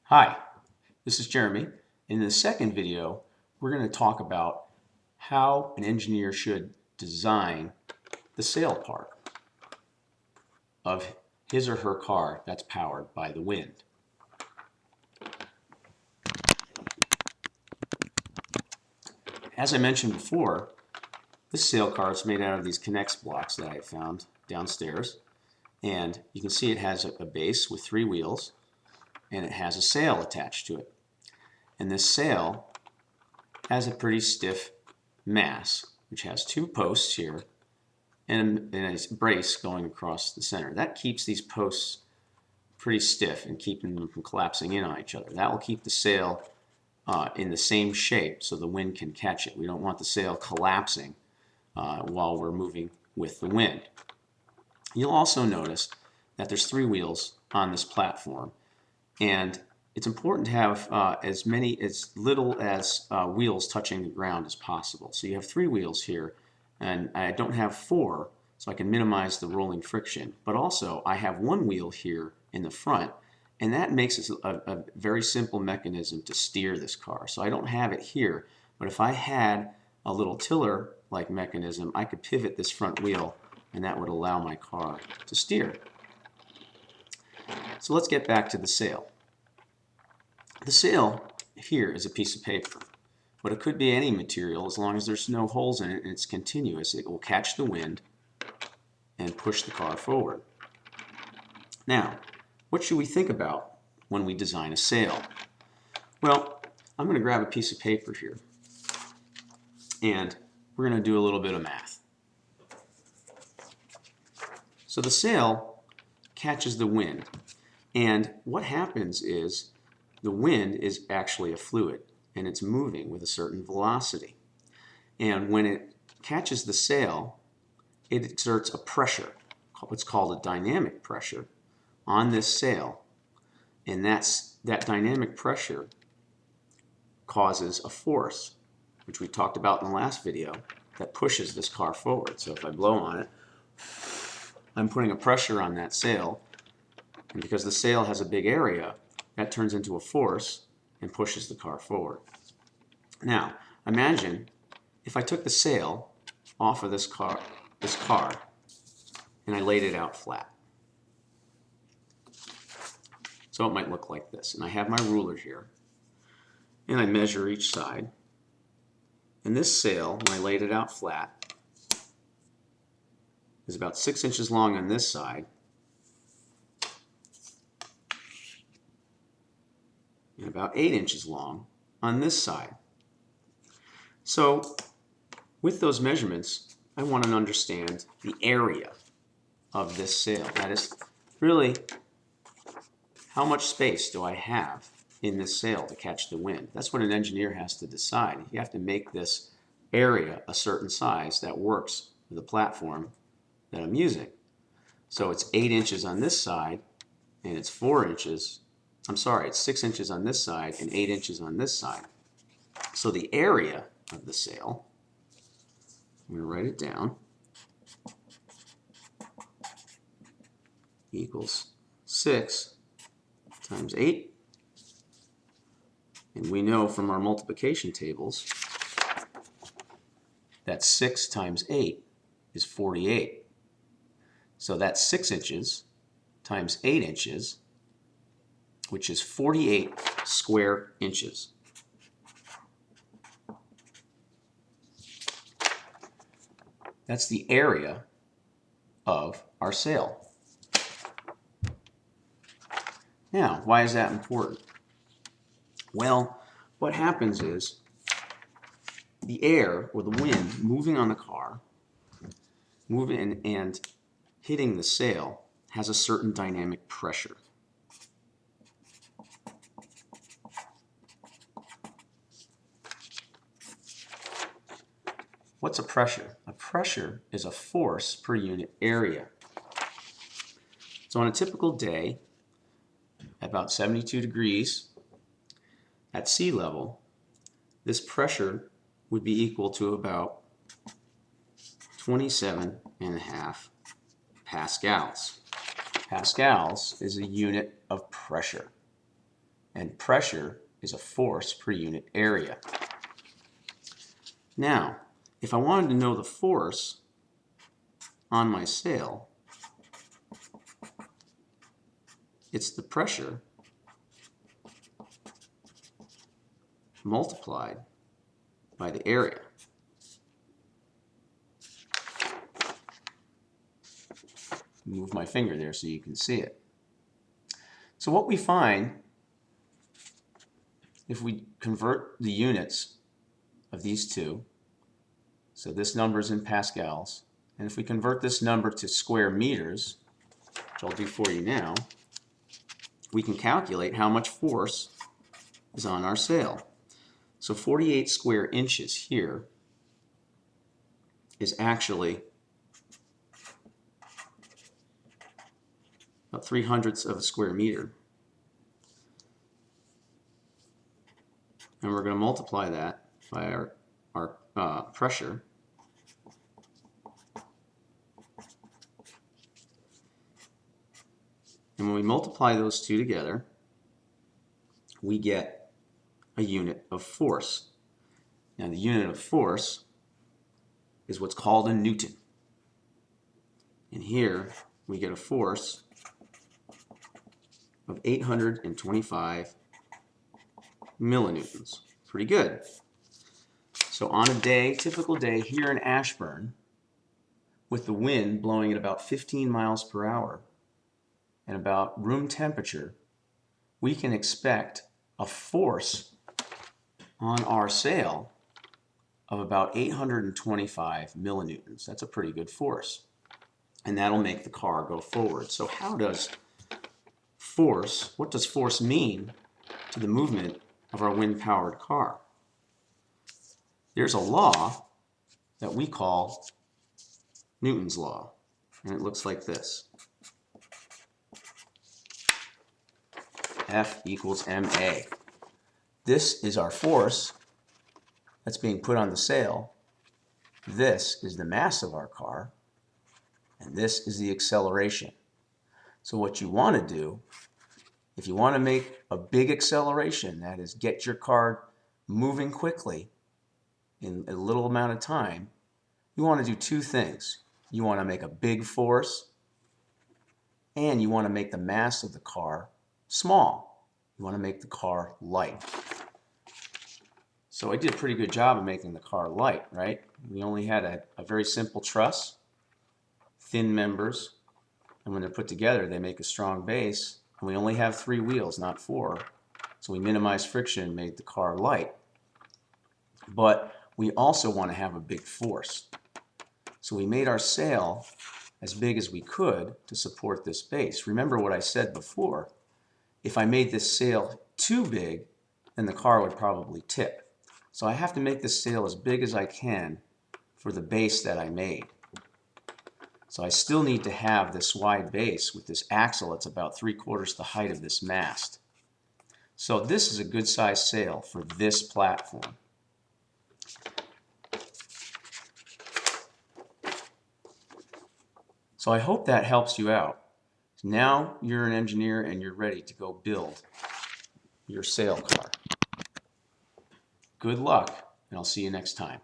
Hi, this is Jeremy. In the second video, we're going to talk about how an engineer should design the sail part of his or her car that's powered by the wind. As I mentioned before, this sail car is made out of these Connects blocks that I found downstairs. And you can see it has a base with 3 wheels, and it has a sail attached to it. And this sail has a pretty stiff mass, which has 2 posts here and a brace going across the center. That keeps these posts pretty stiff and keeping them from collapsing in on each other. That will keep the sail in the same shape so the wind can catch it. We don't want the sail collapsing while we're moving with the wind. You'll also notice that there's 3 wheels on this platform, and it's important to have as little as wheels touching the ground as possible. So you have 3 wheels here, and I don't have 4, so I can minimize the rolling friction. But also, I have 1 wheel here in the front, and that makes it a very simple mechanism to steer this car. So I don't have it here, but if I had a little tiller-like mechanism, I could pivot this front wheel, and that would allow my car to steer. So let's get back to the sail. The sail here is a piece of paper, but it could be any material as long as there's no holes in it and it's continuous. It will catch the wind and push the car forward. Now, what should we think about when we design a sail? Well, I'm going to grab a piece of paper here, and we're going to do a little bit of math. So the sail catches the wind, and what happens is the wind is actually a fluid, and it's moving with a certain velocity. And when it catches the sail, it exerts a pressure, what's called a dynamic pressure, on this sail. And that dynamic pressure causes a force, which we talked about in the last video, that pushes this car forward. So if I blow on it, I'm putting a pressure on that sail, and because the sail has a big area, that turns into a force and pushes the car forward. Now, imagine if I took the sail off of this car, and I laid it out flat. So it might look like this. And I have my ruler here, and I measure each side. And this sail, when I laid it out flat, is about 6 inches long on this side, and about 8 inches long on this side. So with those measurements, I want to understand the area of this sail. That is really, how much space do I have in this sail to catch the wind? That's what an engineer has to decide. You have to make this area a certain size that works for the platform that I'm using. So it's 8 inches on this side, and it's 6 inches on this side and 8 inches on this side. So the area of the sail, I'm going to write it down, equals 6 times 8. And we know from our multiplication tables that 6 times 8 is 48. So that's 6 inches times 8 inches, which is 48 square inches. That's the area of our sail. Now, why is that important? Well, what happens is the air or the wind moving on the car, moving and hitting the sail, has a certain dynamic pressure. What's a pressure? A pressure is a force per unit area. So on a typical day, at about 72 degrees at sea level, this pressure would be equal to about 27.5 pascals. Pascals is a unit of pressure. and pressure is a force per unit area. Now, if I wanted to know the force on my sail, it's the pressure multiplied by the area. Move my finger there so you can see it. So what we find, if we convert the units of these two, so this number is in pascals, and if we convert this number to square meters, which I'll do for you now, we can calculate how much force is on our sail. So 48 square inches here is actually about 3/100ths of a square meter. And we're going to multiply that by our pressure. And when we multiply those two together, we get a unit of force. Now the unit of force is what's called a Newton. And here we get a force of 825 millinewtons. Pretty good. So on a day, typical day here in Ashburn, with the wind blowing at about 15 miles per hour and about room temperature, we can expect a force on our sail of about 825 millinewtons. That's a pretty good force. And that'll make the car go forward. So what does force mean to the movement of our wind-powered car? There's a law that we call Newton's law, and it looks like this. F equals ma. This is our force that's being put on the sail. This is the mass of our car, and this is the acceleration. So what you want to do, if you want to make a big acceleration, that is get your car moving quickly in a little amount of time, you want to do two things. You want to make a big force, and you want to make the mass of the car small. You want to make the car light. So I did a pretty good job of making the car light, right? We only had a very simple truss, thin members, and when they're put together, they make a strong base. And we only have 3 wheels, not 4. So we minimized friction and made the car light. But we also want to have a big force. So we made our sail as big as we could to support this base. Remember what I said before. If I made this sail too big, then the car would probably tip. So I have to make this sail as big as I can for the base that I made. So I still need to have this wide base with this axle that's about 3/4 the height of this mast. So this is a good sized sail for this platform. So I hope that helps you out. Now you're an engineer and you're ready to go build your sail car. Good luck, and I'll see you next time.